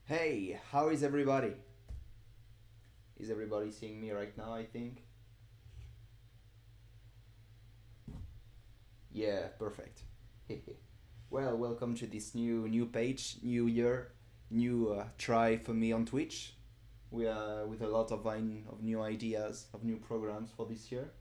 Hey, how is everybody? Is everybody seeing me right now, I think? Yeah, perfect. Well, welcome to this new page, new year, new try for me on Twitch. We are with a lot of new ideas, of new programs for this year.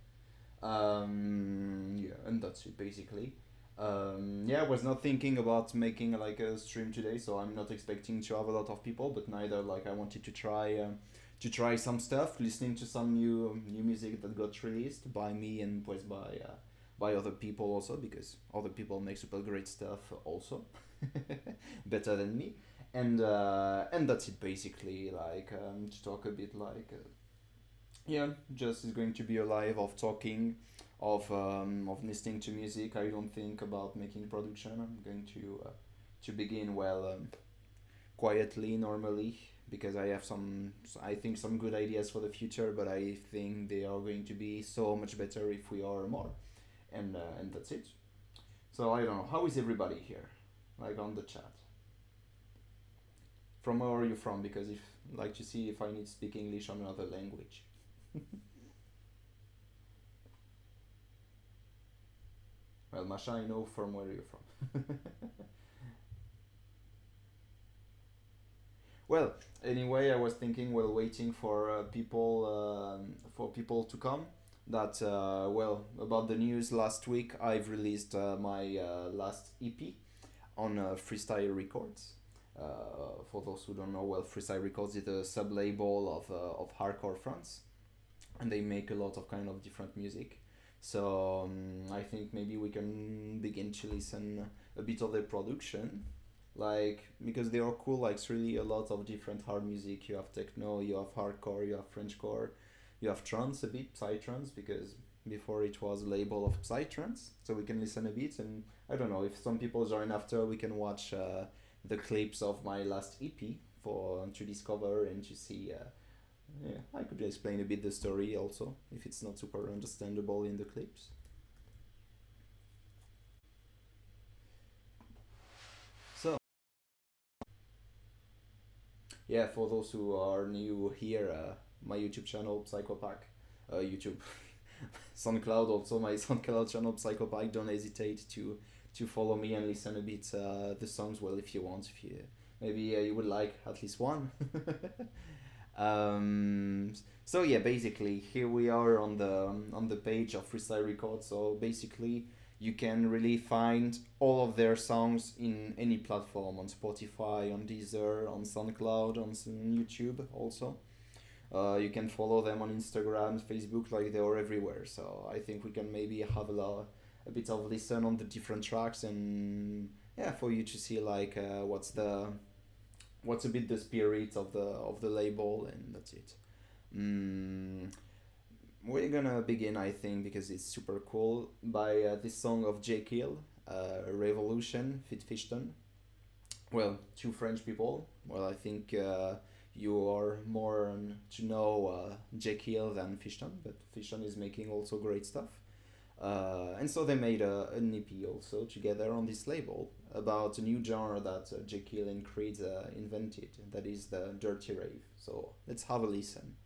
Yeah, and that's it basically. Yeah, I was not thinking about making like a stream today, so I'm not expecting to have a lot of people. But neither like I wanted to try some stuff, listening to some new music that got released by me and was by other people also, because other people make super great stuff also, better than me. And that's it basically. Like to talk a bit like yeah, just is going to be a live of talking, of listening to music. I don't think about making production. I'm going to begin well quietly normally because I have I think some good ideas for the future, but I think they are going to be so much better if we are more, and that's it. So I don't know. How is everybody here, like on the chat? From where are you from? Because if like to see if I need to speak English or another language. Well, Masha, I know from where you're from. Well, anyway, I was thinking while waiting for people to come that well about the news last week. I've released my last EP on Freestyle Records. For those who don't know, well, Freestyle Records is a sub label of hardcore France, and they make a lot of kind of different music. So I think maybe we can begin to listen a bit of their production, like because they are cool. Like it's really a lot of different hard music. You have techno, you have hardcore, you have frenchcore, you have trance a bit, psytrance, because before it was a label of psytrance. So we can listen a bit, and I don't know if some people join after, we can watch the clips of my last EP for to discover and to see. Yeah, I could explain a bit the story also, if it's not super understandable in the clips. So, yeah, for those who are new here, my YouTube channel, Psychopack, YouTube, SoundCloud, also my SoundCloud channel, Psychopack, don't hesitate to follow me and listen a bit the songs, well, if you want, if you, maybe you would like at least one. So yeah, basically here we are on the page of Freestyle Records. So basically you can really find all of their songs in any platform, on Spotify, on Deezer, on SoundCloud, on YouTube also. You can follow them on Instagram, Facebook, like they are everywhere. So I think we can maybe have a bit of listen on the different tracks, and yeah, for you to see like what's a bit the spirit of the label, and that's it. We're gonna begin, I think, because it's super cool, by this song of J Kill, Revolution fit Fishton. Well, two French people. Well, I think you are more to know J Kill than Fishton, but Fishton is making also great stuff. And so they made an EP also together on this label about a new genre that Jekyll and Creed invented, that is the dirty rave. So let's have a listen.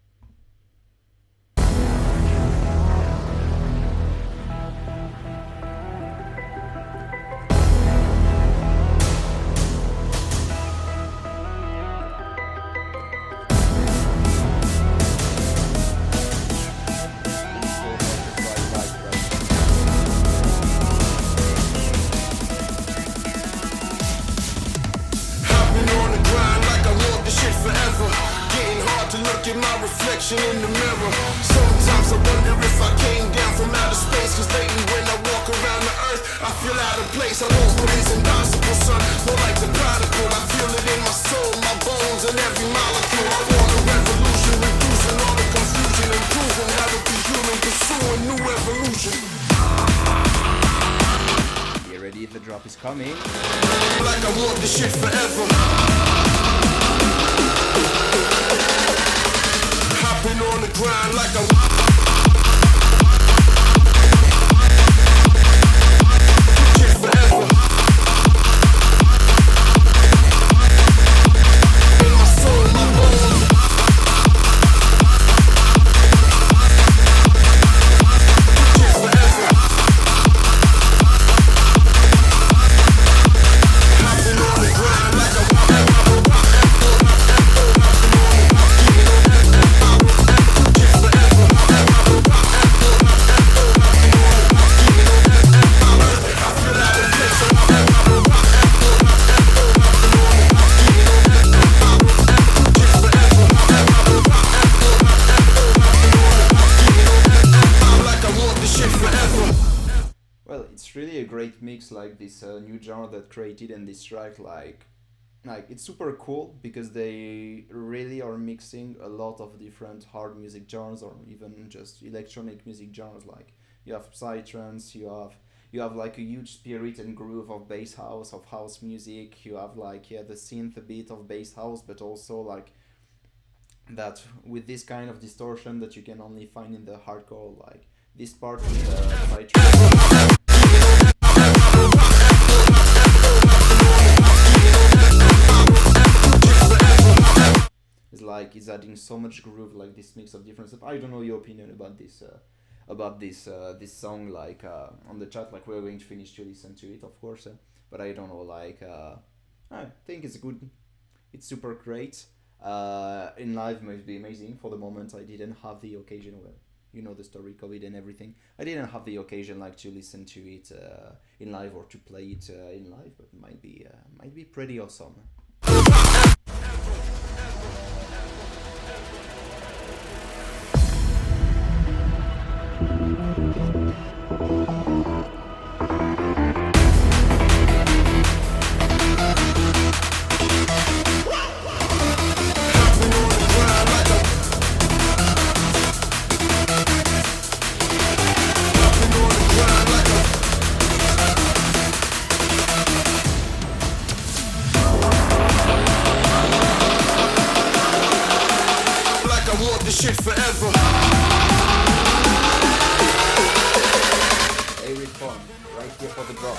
Look at my reflection in the mirror. Sometimes I wonder if I came down from outer space, cause lately when I walk around the earth I feel out of place. I know what is impossible, son, more like the prodigal. I feel it in my soul, my bones, and every molecule. I want a revolution, reducing all the confusion, improving how to be human, pursuing new evolution. Get ready, the drop is coming. Like I want this shit forever. Hopping on the grind like a shit forever. In great mix, like this new genre that created in this track, like it's super cool because they really are mixing a lot of different hard music genres or even just electronic music genres. Like you have psytrance, you have like a huge spirit and groove of bass house, of house music. You have like, yeah, the synth beat of bass house, but also like that with this kind of distortion that you can only find in the hardcore, like this part with the psytrance. It's adding so much groove, like this mix of different stuff. I don't know your opinion about this song, like on the chat. Like we're going to finish to listen to it, of course, but I don't know, like I think it's good. It's super great. In live must be amazing. For the moment, I didn't have the occasion. Well, you know the story, COVID and everything. I didn't have the occasion like to listen to it in live or to play it in live, but might be pretty awesome. Shit forever. Hey, respond right here for the drop.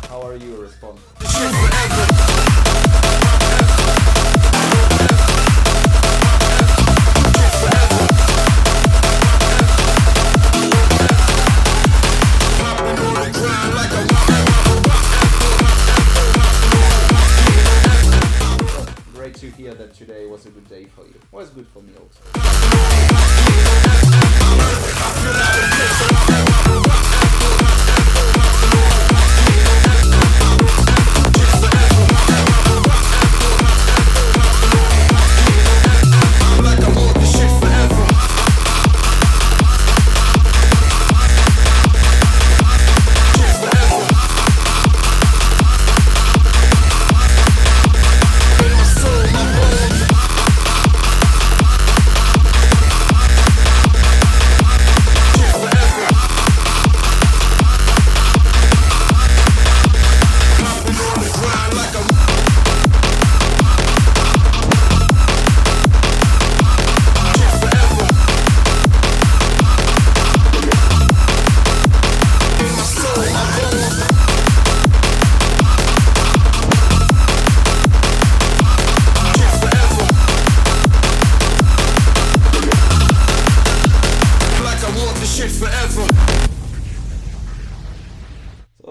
How are you, respond? Shit forever. To hear that today was a good day for you. Was good for me also.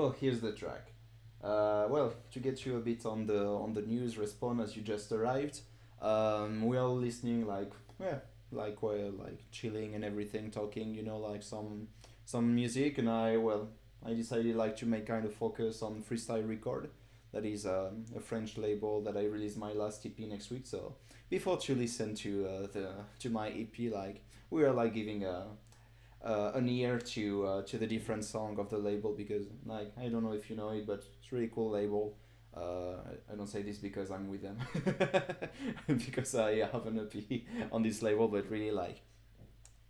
So here's the track. Well, to get you a bit on the news, Respawn, as you just arrived, we are listening like we're like chilling and everything, talking, you know, like some music, and I decided like to make kind of focus on Freestyle Records. That is a French label that I released my last EP next week. So before to listen to my EP, like we are like giving an ear to the different song of the label, because like I don't know if you know it, but it's a really cool label. I don't say this because I'm with them, because I have an EP on this label, but really like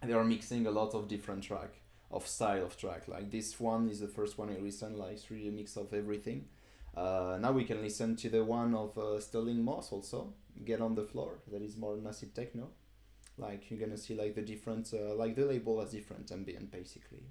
they are mixing a lot of different style of track. Like this one is the first one I listened, like it's really a mix of everything. Now we can listen to the one of Sterling Moss also, Get on the Floor, that is more massive techno. Like you're gonna see like the different, like the label has different ambient basically.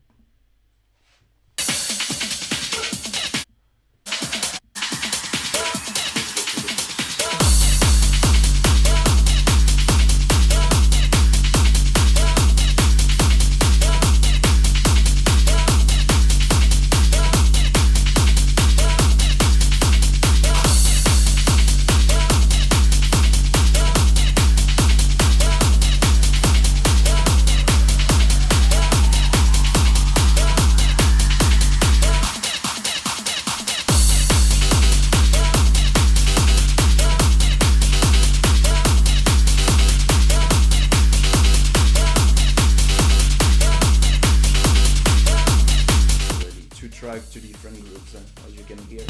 track to different groups, as you can hear.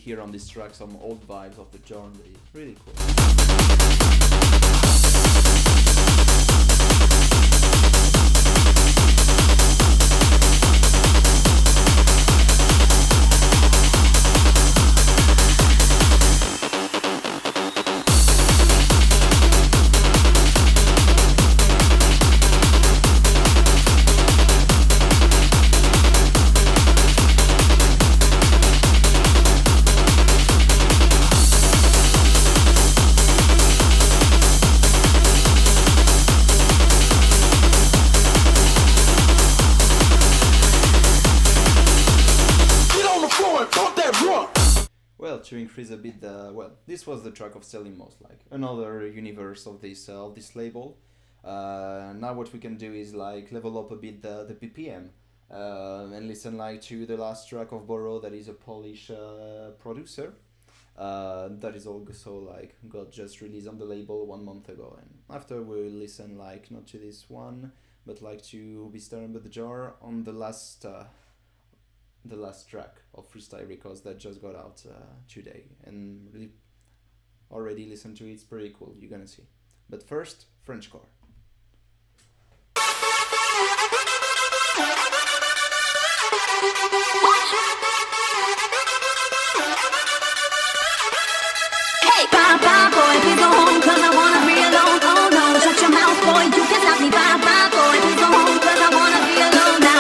Here on this track some old vibes of the genre. It's really cool. Well, to increase a bit this was the track of Selling Most, like another universe of this label. Now what we can do is like level up a bit the BPM and listen like to the last track of Borrow, that is a Polish producer that is also like got just released on the label 1 month ago. And after we'll listen like not to this one, but like to Be Stirring But the Jar on the last track of Freestyle Records that just got out today, and really already listened to it. It's pretty cool, you're gonna see. But first, frenchcore. Hey, bye bye boy, please go home 'cause I wanna be alone. Oh no, shut your mouth boy, you can stop me. Bye bye boy, please go home 'cause I wanna be alone now.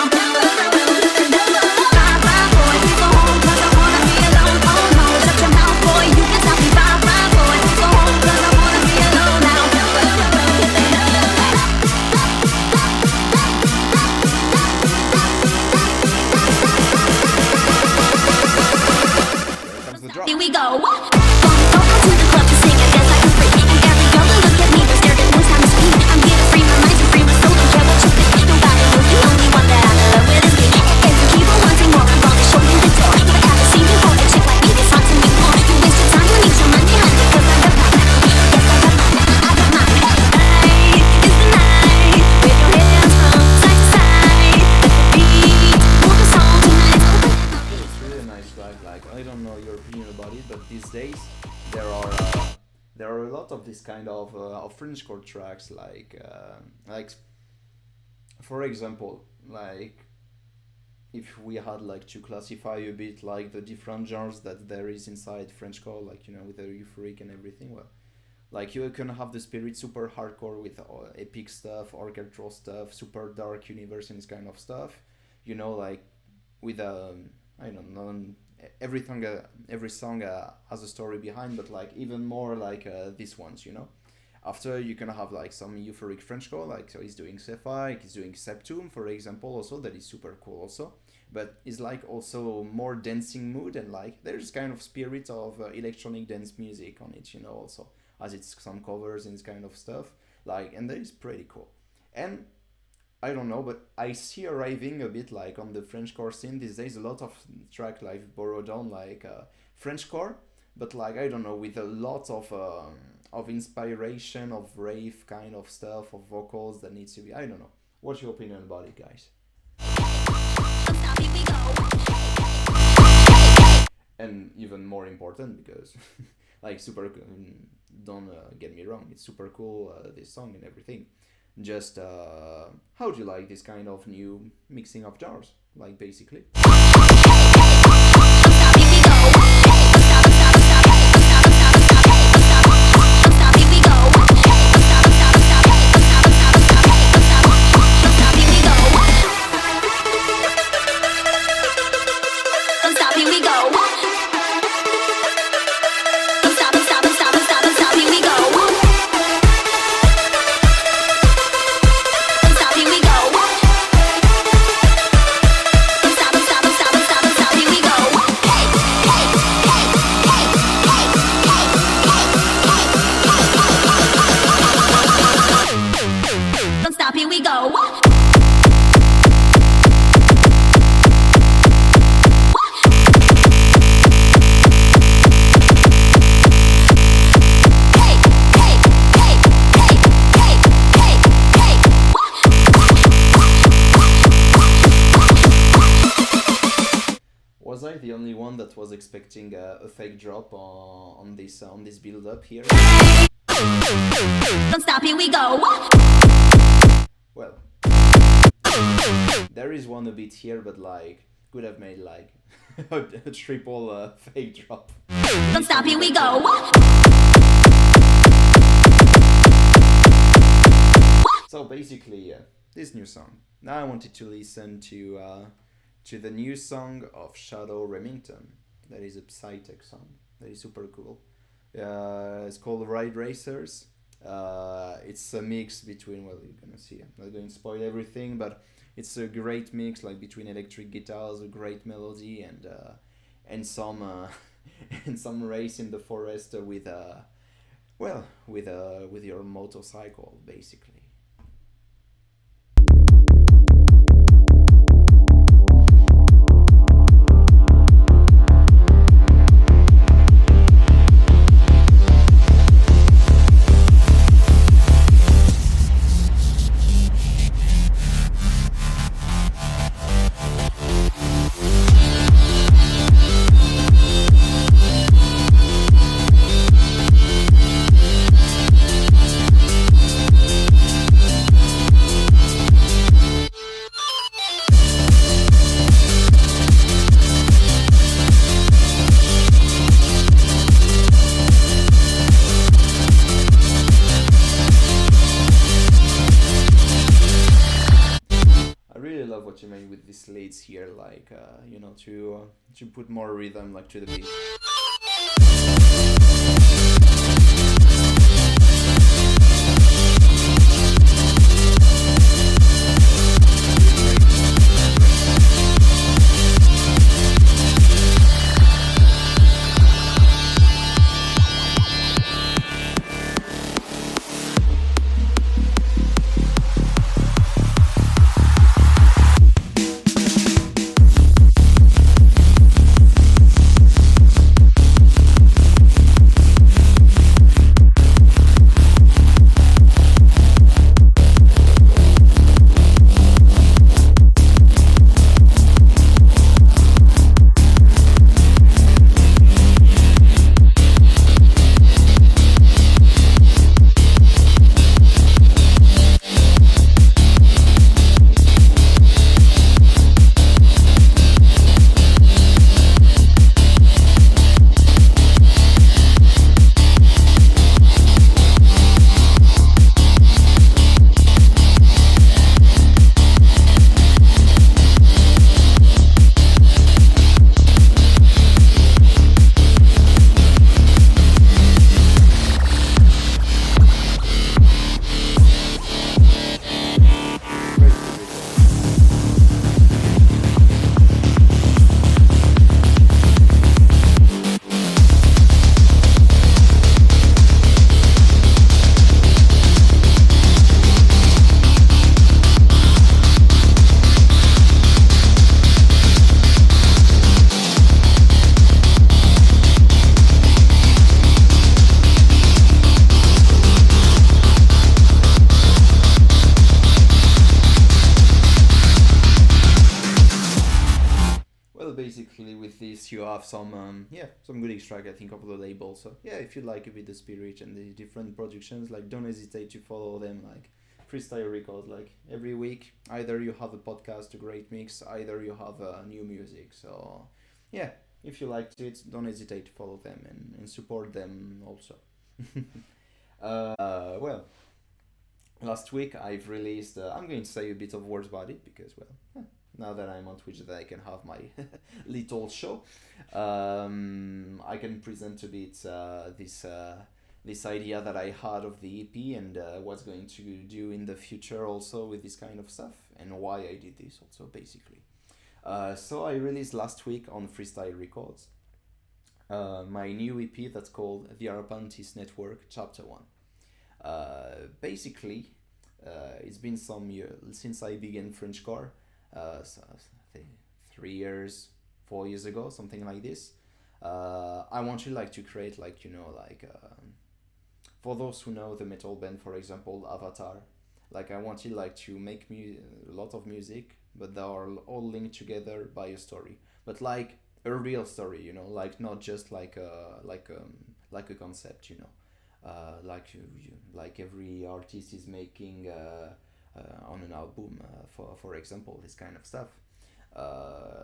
Here we go. Welcome to the club to sing. I dance like a freak. And every girl that look at me, they're scared at no time to speak. I'm here to free my mind, to free my soul. Don't care what you think. Nobody knows the only one that I'm in love with is me. If you keep on wanting more, I'm gonna show you the door. Never ever seen before a chick like me that's hot to me more. You waste your time, you need some money behind it 'cause I got mine. Yes, I got mine. I got mine. Hey, it's the night. With your hands from side to side. Let the beat move the song tonight. It's really a nice track. Like, I don't know your opinion about it, but these days there are a lot of this kind of Frenchcore tracks, like for example, like if we had like to classify a bit like the different genres that there is inside Frenchcore, like, you know, with the euphoric and everything, well, like you can have the spirit super hardcore with epic stuff, orchestral stuff, super dark universe and this kind of stuff, you know, like with I don't know, every song has a story behind, but like even more like these ones, you know. After you can have like some euphoric Frenchcore, like so he's doing Cephalic, he's doing Septum, for example, also that is super cool also, but it's like also more dancing mood, and like there's kind of spirit of electronic dance music on it, you know, also as it's some covers and this kind of stuff, like, and that is pretty cool. And I don't know, but I see arriving a bit like on the Frenchcore scene these days, a lot of track like borrowed on like Frenchcore, but like I don't know, with a lot of inspiration of rave kind of stuff, of vocals that needs to be, I don't know. What's your opinion about it, guys? And even more important, because like super, don't get me wrong, it's super cool, this song and everything. Just how do you like this kind of new mixing of genres, like basically? the only one that was expecting a fake drop on this build up here. Don't stop, here we go. Well, there is one a bit here, but like could have made like a triple fake drop. Don't stop, here we go. So basically, this new song. Now I wanted to listen to the new song of Shadow Remington. That is a psytech song. That is super cool. It's called Ride Racers. It's a mix between, well, you're gonna see. I'm not going to spoil everything, but it's a great mix, like between electric guitars, a great melody, and some and some race in the forest with your motorcycle, basically. What you made with these leads here, like to put more rhythm like to the beat. Basically with this you have some good extract, I think, of the label. So yeah, if you like a bit the spirit and the different productions, like don't hesitate to follow them, like Freestyle Records. Like every week either you have a podcast, a great mix, either you have new music. So yeah, if you liked it, don't hesitate to follow them and support them also. Well, last week I've released I'm going to say a bit of words about it because, well, now that I'm on Twitch, that I can have my little show. I can present a bit this idea that I had of the EP and what's going to do in the future also with this kind of stuff and why I did this also, basically. So I released last week on Freestyle Records my new EP that's called The Arpantis Network Chapter 1. Basically, it's been some years since I began frenchcore. So I think 3 years, 4 years ago, something like this. I wanted like to create like, you know, like for those who know the metal band, for example, Avatar, like I wanted like to make a lot of music, but they are all linked together by a story. But like a real story, you know, like not just like a concept, you know, like every artist is making on an album, for example, this kind of stuff.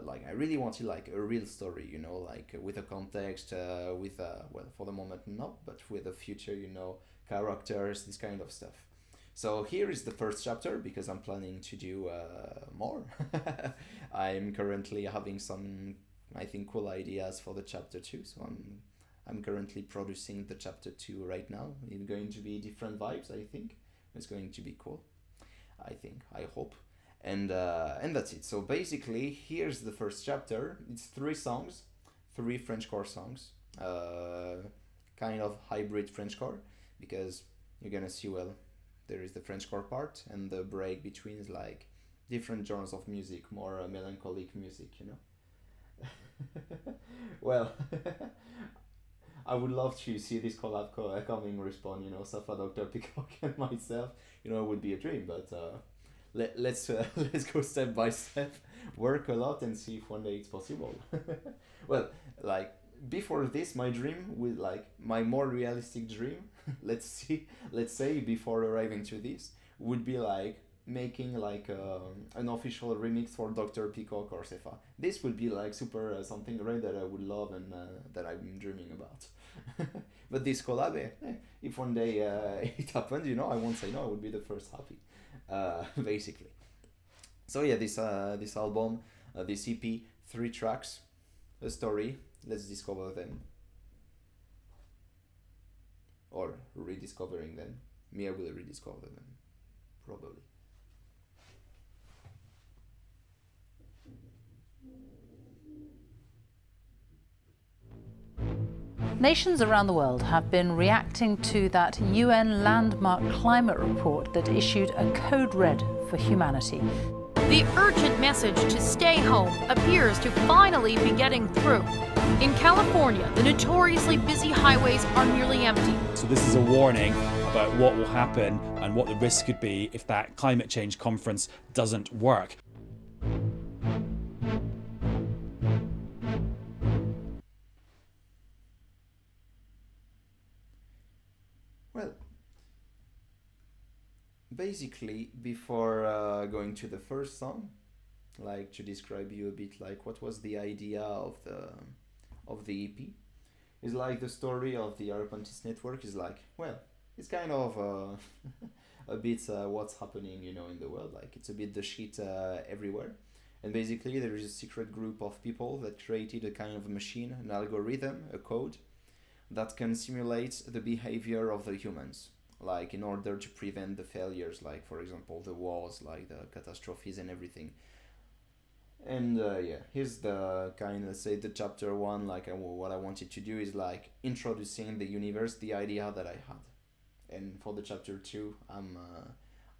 Like I really wanted like a real story, you know, like with a context, with well, for the moment not, but with a future, you know, characters, this kind of stuff. So here is the first chapter because I'm planning to do more. I'm currently having some, I think, cool ideas for the chapter 2. So I'm currently producing the chapter 2 right now. It's going to be different vibes, I think. It's going to be cool. I hope. And that's it. So basically, here's the first chapter. It's 3 songs, 3 Frenchcore songs. Kind of hybrid Frenchcore because you're gonna see, well, there is the Frenchcore part and the break between is like different genres of music, more melancholic music, you know. Well, I would love to see this collab coming respond, you know, Safa, Dr. Peacock and myself, you know, it would be a dream, but let's go step by step, work a lot and see if one day it's possible. Well, like before this, my dream with like my more realistic dream, let's say before arriving to this, would be like making like an official remix for Dr. Peacock or Sefa. This would be like super something great that I would love and that I'm dreaming about. But this collab, if one day it happens, you know, I won't say no, I would be the first happy, basically. So yeah, this album, this EP, 3 tracks, a story. Let's discover them. Or rediscovering them. Me, I will rediscover them, probably. Nations around the world have been reacting to that UN landmark climate report that issued a code red for humanity. The urgent message to stay home appears to finally be getting through. In California, the notoriously busy highways are nearly empty. So this is a warning about what will happen and what the risk could be if that climate change conference doesn't work. Well, basically, before going to the first song, like to describe you a bit like what was the idea of the EP, is like the story of the Arpantis network is like, well, it's kind of a bit what's happening, you know, in the world. Like it's a bit the shit everywhere. And basically there is a secret group of people that created a kind of a machine, an algorithm, a code that can simulate the behavior of the humans, like in order to prevent the failures, like for example the wars, like the catastrophes and everything. And yeah, here's the kind of, say, the chapter 1, like what I wanted to do is like introducing the universe, the idea that I had. And for the chapter 2,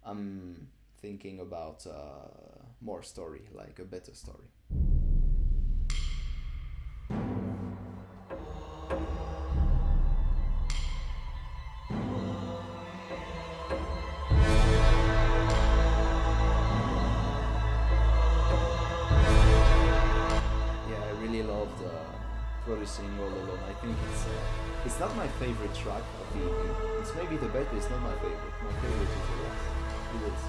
I'm thinking about more story, like a better story. Producing All Alone. I think it's not my favorite track of the EP. It's maybe the best, but it's not my favorite. My favorite is the rest. It is.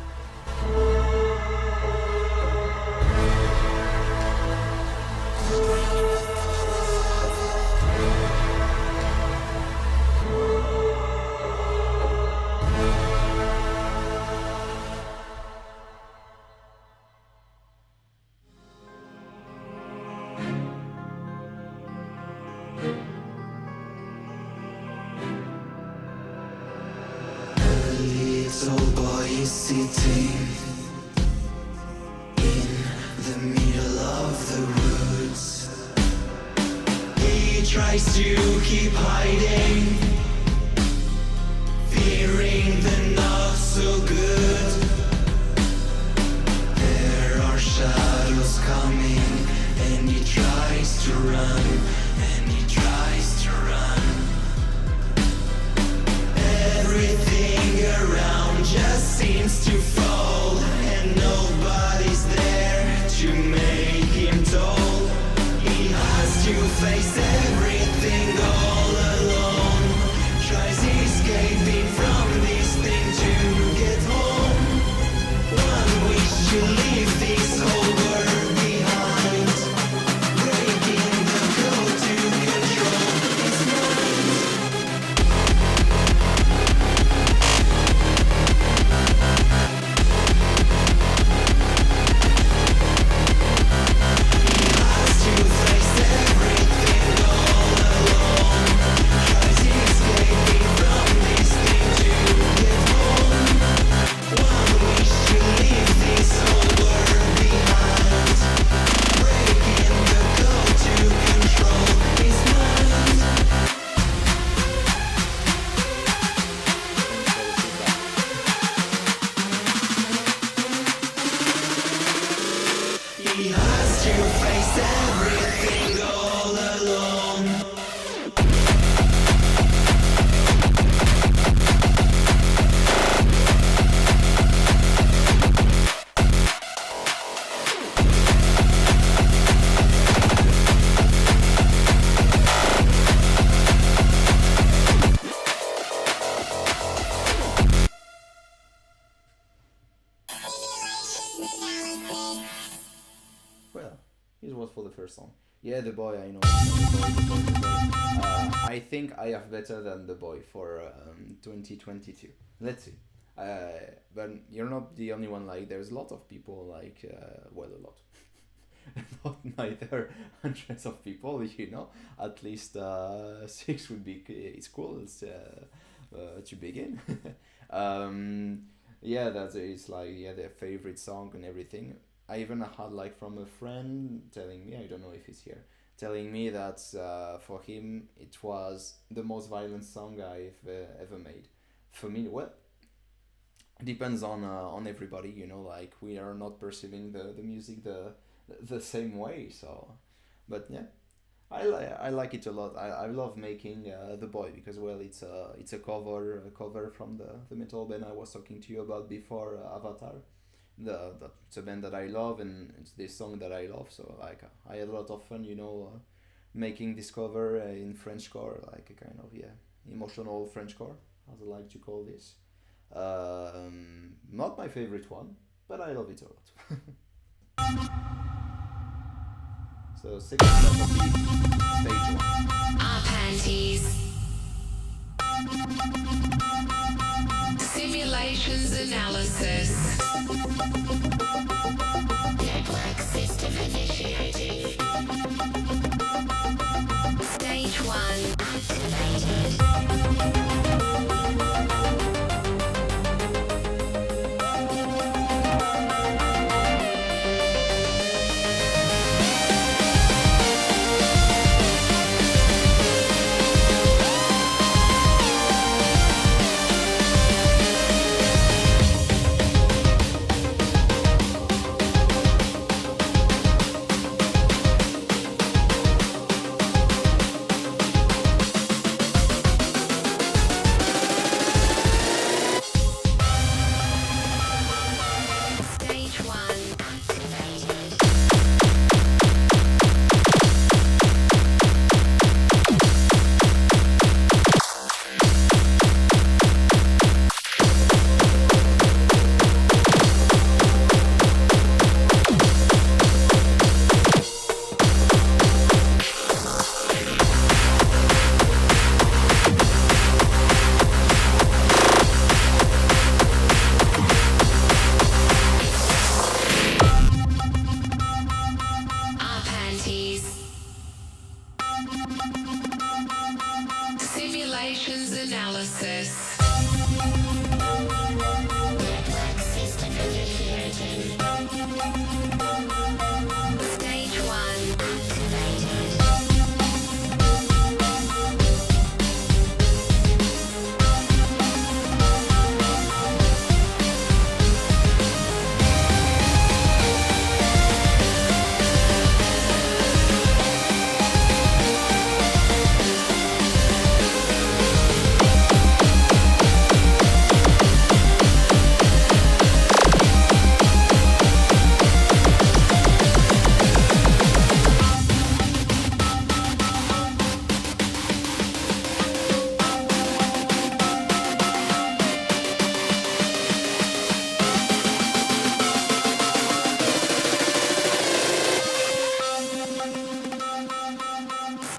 Little boy is sitting in the middle of the woods. He tries to keep hiding, fearing the not so good. There are shadows coming, and he tries to run, and he tries to run. Everything around just seems to fall, and nobody's there to make him tall. He has Well, it was for the first song. Yeah, The Boy, I know. The Boy. I think I have better than The Boy for 2022. Let's see. But you're not the only one. Like, there's a lot of people. Like, well, a lot. Not neither hundreds of people. You know, at least 6 would be. It's cool. It's, to begin. Yeah, it's like their favorite song and everything. I even had like from a friend telling me, I don't know if he's here, telling me that for him it was the most violent song I've ever made. For me, well, depends on everybody, you know. Like, we are not perceiving the music the same way. So, but yeah, I like it a lot. I love making The Boy because, well, it's a cover from the metal band I was talking to you about before, Avatar. It's a band that I love, and it's this song that I love. So, like, I had a lot of fun, you know, making this cover in frenchcore, like a kind of emotional frenchcore, as I like to call this. Not my favorite one, but I love it a lot. So, second step of the stage 1. Our panties. Simulations analysis. Network system initiated. Stage 1 activated. Simulations analysis. Network system initiating. Stage 1 activated.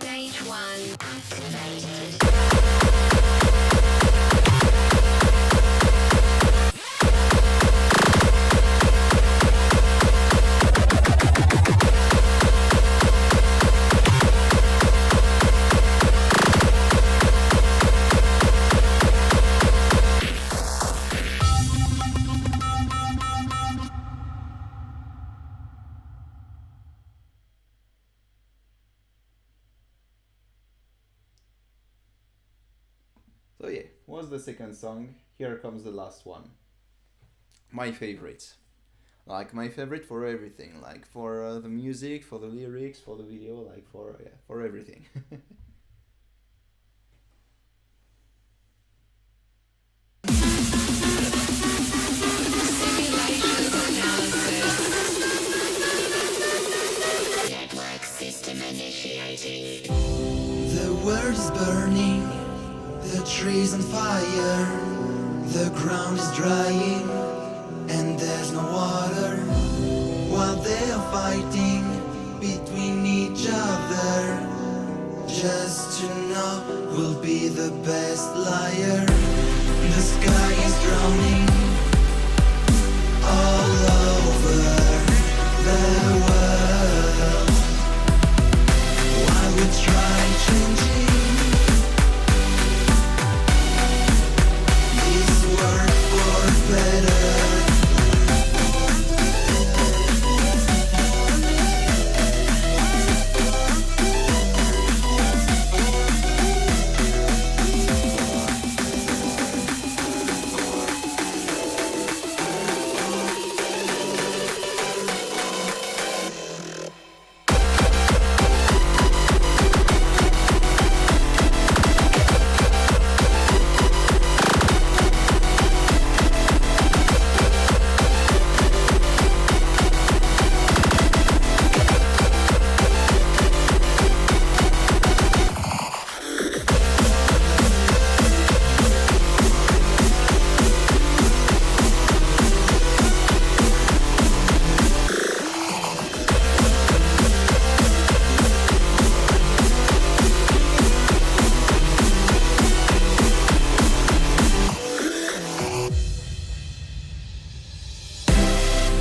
Stage 1 activated. So yeah, was the second song. Here comes the last one. My favorite. Like, my favorite for everything. Like, for the music, for the lyrics, for the video, like, for everything. Simulations analysis. Network system initiating. The world is burning, the trees on fire, the ground is drying, and there's no water. fighting between each other. Just to know who'll be the best liar. The sky is drowning all over the world. While we try changing this world for better.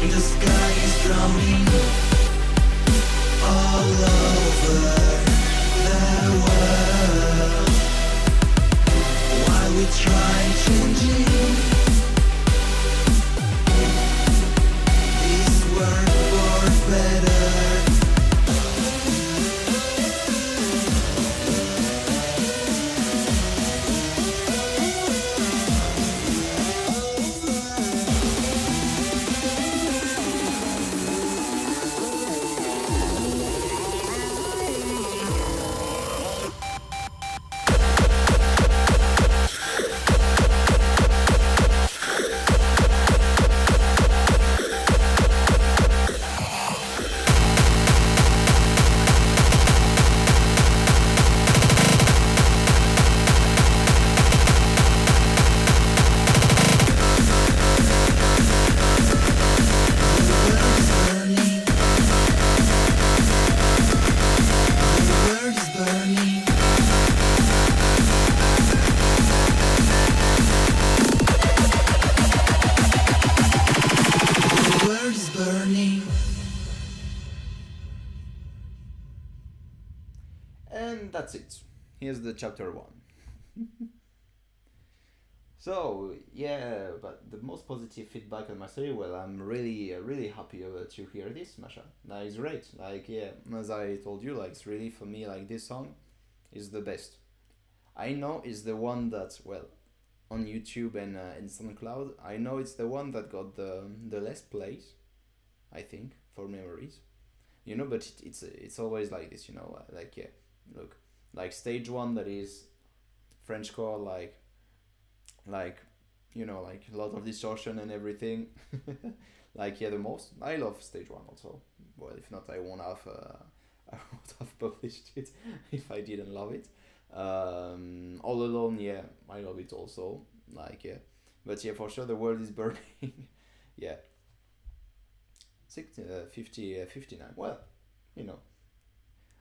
The sky is drowning all over the world. While we try changing this world for better. And that's it. Here's the chapter 1. So, yeah, but the most positive feedback on my story, well, I'm really happy to hear this, Masha. That is great. Like, yeah, as I told you, like, it's really, for me, like, this song is the best. I know it's the one that, well, on YouTube and SoundCloud, I know it's the one that got the less plays, I think, for memories. You know, but it's always like this, you know, like, yeah, look, like stage 1, that is frenchcore, like, you know, like a lot of distortion and everything. Like, yeah, the most. I love stage 1 also. Well, if not, I won't have I would have published it if I didn't love it. All Alone, yeah, I love it also. Like, yeah, but yeah, for sure, The World is Burning. Yeah, 59. Well, you know,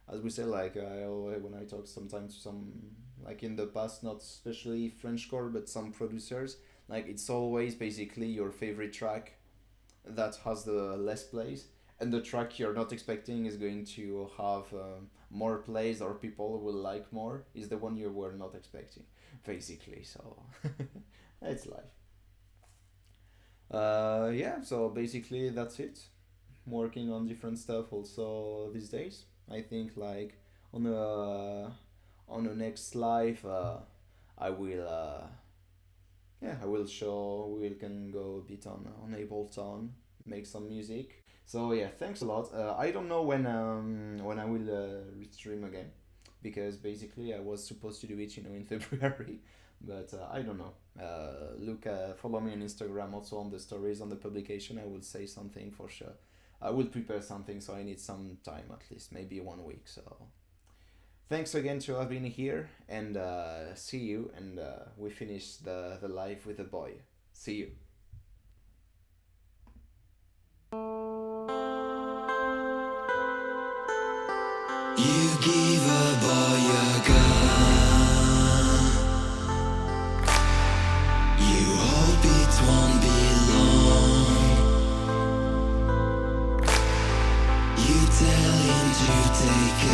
as we say, like, I always, when I talk sometimes to some, like in the past, not especially Frenchcore, but some producers, like, it's always basically your favorite track that has the less plays, and the track you're not expecting is going to have more plays, or people will like more, is the one you were not expecting, basically. So it's life. Yeah, so basically that's it. I'm working on different stuff also these days. I think, like, on the next live, I will I will show, we can go a bit on Ableton, make some music. So yeah, thanks a lot. I don't know when I will restream again, because basically I was supposed to do it, you know, in February, but I don't know. Look, follow me on Instagram, also on the stories, on the publication. I will say something for sure. I will prepare something, so I need some time, at least maybe 1 week. So thanks again to have been here, and see you. And we finish the live with a boy. See you. You give a boy a gun. You hope it won't be long. You tell him to take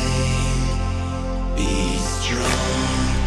aim. Be strong.